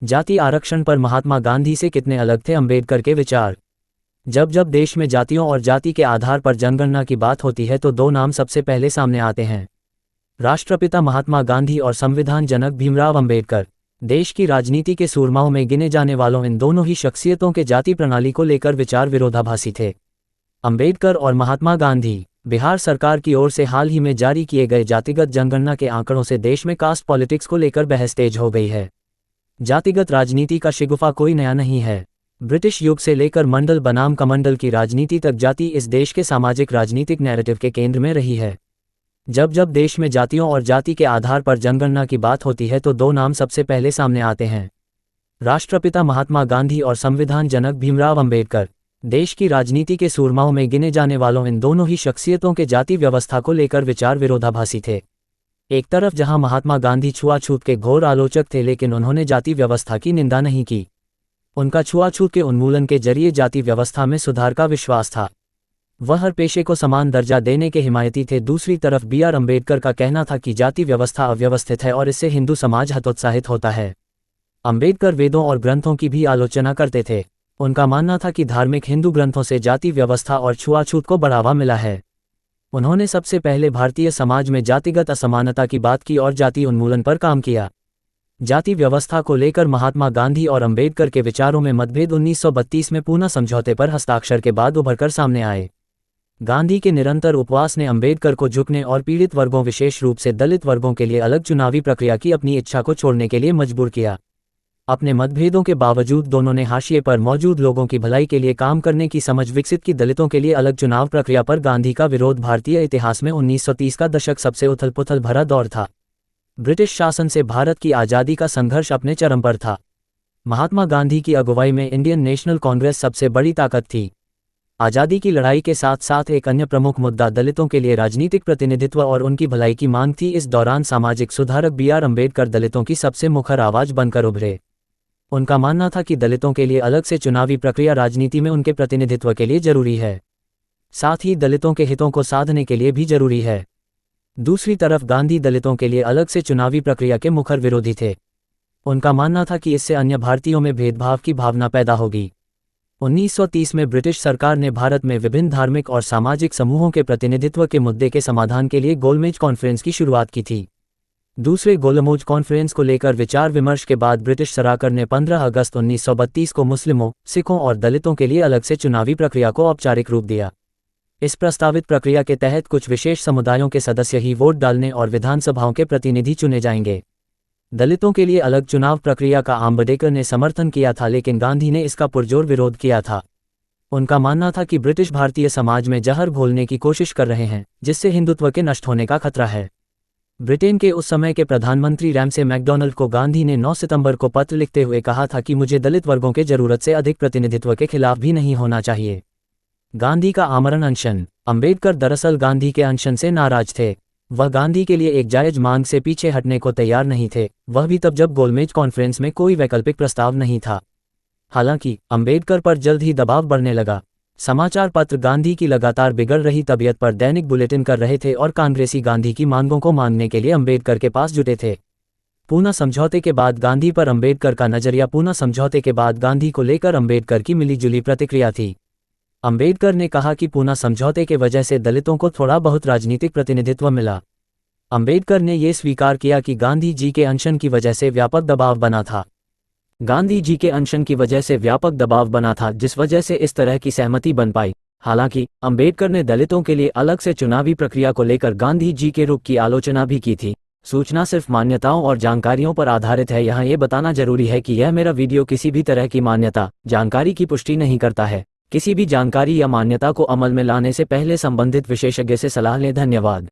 जाति आरक्षण पर महात्मा गांधी से कितने अलग थे अंबेडकर के विचार। जब जब देश में जातियों और जाति के आधार पर जनगणना की बात होती है तो दो नाम सबसे पहले सामने आते हैं, राष्ट्रपिता महात्मा गांधी और संविधान जनक भीमराव अंबेडकर। देश की राजनीति के सूरमाओं में गिने जाने वालों इन दोनों ही शख्सियतों के जाति प्रणाली को लेकर विचार विरोधाभासी थे। अंबेडकर और महात्मा गांधी। बिहार सरकार की ओर से हाल ही में जारी किए गए जातिगत जनगणना के आंकड़ों से देश में कास्ट पॉलिटिक्स को लेकर बहस तेज हो गई है। जातिगत राजनीति का शिगुफा कोई नया नहीं है। ब्रिटिश युग से लेकर मंडल बनाम कमंडल की राजनीति तक जाति इस देश के सामाजिक राजनीतिक नैरेटिव के केंद्र में रही है। जब जब देश में जातियों और जाति के आधार पर जनगणना की बात होती है तो दो नाम सबसे पहले सामने आते हैं, राष्ट्रपिता महात्मा गांधी और संविधान जनक भीमराव अंबेडकर। देश की राजनीति के सूरमाओं में गिने जाने वालों इन दोनों ही शख्सियतों के जाति व्यवस्था को लेकर विचार विरोधाभासी थे। एक तरफ जहां महात्मा गांधी छुआछूत के घोर आलोचक थे, लेकिन उन्होंने जाति व्यवस्था की निंदा नहीं की। उनका छुआछूत के उन्मूलन के जरिए जाति व्यवस्था में सुधार का विश्वास था। वह हर पेशे को समान दर्जा देने के हिमायती थे। दूसरी तरफ B.R. अम्बेडकर का कहना था कि जाति व्यवस्था अव्यवस्थित है और इससे हिंदू समाज हतोत्साहित होता है। अम्बेडकर वेदों और ग्रंथों की भी आलोचना करते थे। उनका मानना था कि धार्मिक हिंदू ग्रंथों से जाति व्यवस्था और छुआछूत को बढ़ावा मिला है। उन्होंने सबसे पहले भारतीय समाज में जातिगत असमानता की बात की और जाति उन्मूलन पर काम किया। जाति व्यवस्था को लेकर महात्मा गांधी और अंबेडकर के विचारों में मतभेद 1932 में पूना समझौते पर हस्ताक्षर के बाद उभरकर सामने आए। गांधी के निरंतर उपवास ने अंबेडकर को झुकने और पीड़ित वर्गों विशेष रूप से दलित वर्गों के लिए अलग चुनावी प्रक्रिया की अपनी इच्छा को छोड़ने के लिए मजबूर किया। अपने मतभेदों के बावजूद दोनों ने हाशिए पर मौजूद लोगों की भलाई के लिए काम करने की समझ विकसित की। दलितों के लिए अलग चुनाव प्रक्रिया पर गांधी का विरोध भारतीय इतिहास में 1930 का दशक सबसे उथल पुथल भरा दौर था। ब्रिटिश शासन से भारत की आज़ादी का संघर्ष अपने चरम पर था। महात्मा गांधी की अगुवाई में इंडियन नेशनल कांग्रेस सबसे बड़ी ताकत थी। आज़ादी की लड़ाई के साथ साथ एक अन्य प्रमुख मुद्दा दलितों के लिए राजनीतिक प्रतिनिधित्व और उनकी भलाई की मांग थी। इस दौरान सामाजिक सुधारक B.R. अम्बेडकर दलितों की सबसे मुखर आवाज बनकर उभरे। उनका मानना था कि दलितों के लिए अलग से चुनावी प्रक्रिया राजनीति में उनके प्रतिनिधित्व के लिए जरूरी है, साथ ही दलितों के हितों को साधने के लिए भी जरूरी है। दूसरी तरफ गांधी दलितों के लिए अलग से चुनावी प्रक्रिया के मुखर विरोधी थे। उनका मानना था कि इससे अन्य भारतीयों में भेदभाव की भावना पैदा होगी। 1930 में ब्रिटिश सरकार ने भारत में विभिन्न धार्मिक और सामाजिक समूहों के प्रतिनिधित्व के मुद्दे के समाधान के लिए गोलमेज कॉन्फ्रेंस की शुरुआत की थी। दूसरे गोलमेज कॉन्फ्रेंस को लेकर विचार विमर्श के बाद ब्रिटिश सरकार ने 15 अगस्त 1932 को मुस्लिमों, सिखों और दलितों के लिए अलग से चुनावी प्रक्रिया को औपचारिक रूप दिया। इस प्रस्तावित प्रक्रिया के तहत कुछ विशेष समुदायों के सदस्य ही वोट डालने और विधानसभाओं के प्रतिनिधि चुने जाएंगे। दलितों के लिए अलग चुनाव प्रक्रिया का अम्बेडकर ने समर्थन किया था, लेकिन गांधी ने इसका पुरजोर विरोध किया था। उनका मानना था कि ब्रिटिश भारतीय समाज में जहर घोलने की कोशिश कर रहे हैं, जिससे हिंदुत्व के नष्ट होने का खतरा है। ब्रिटेन के उस समय के प्रधानमंत्री रैमसे मैकडॉनल्ड को गांधी ने 9 सितंबर को पत्र लिखते हुए कहा था कि मुझे दलित वर्गों के जरूरत से अधिक प्रतिनिधित्व के खिलाफ भी नहीं होना चाहिए। गांधी का आमरण अनशन। अम्बेडकर दरअसल गांधी के अनशन से नाराज थे। वह गांधी के लिए एक जायज मांग से पीछे हटने को तैयार नहीं थे, वह भी तब जब गोलमेज कॉन्फ्रेंस में कोई वैकल्पिक प्रस्ताव नहीं था। हालांकि अम्बेडकर पर जल्द ही दबाव बढ़ने लगा। समाचार पत्र गांधी की लगातार बिगड़ रही तबीयत पर दैनिक बुलेटिन कर रहे थे और कांग्रेसी गांधी की मांगों को मानने के लिए अम्बेडकर के पास जुटे थे। पूना समझौते के बाद गांधी पर अम्बेडकर का नजरिया। पूना समझौते के बाद गांधी को लेकर अम्बेडकर की मिलीजुली प्रतिक्रिया थी। अम्बेडकर ने कहा कि पूना समझौते के वजह से दलितों को थोड़ा बहुत राजनीतिक प्रतिनिधित्व मिला। अम्बेडकर ने यह स्वीकार किया कि गांधी जी के अनशन की वजह से व्यापक दबाव बना था। गांधी जी के अनशन की वजह से व्यापक दबाव बना था, जिस वजह से इस तरह की सहमति बन पाई। हालांकि अम्बेडकर ने दलितों के लिए अलग से चुनावी प्रक्रिया को लेकर गांधी जी के रुख की आलोचना भी की थी। सूचना सिर्फ मान्यताओं और जानकारियों पर आधारित है। यहाँ ये बताना जरूरी है कि यह मेरा वीडियो किसी भी तरह की मान्यता, जानकारी की पुष्टि नहीं करता है। किसी भी जानकारी या मान्यता को अमल में लाने से पहले संबंधित विशेषज्ञ से सलाह लें। धन्यवाद।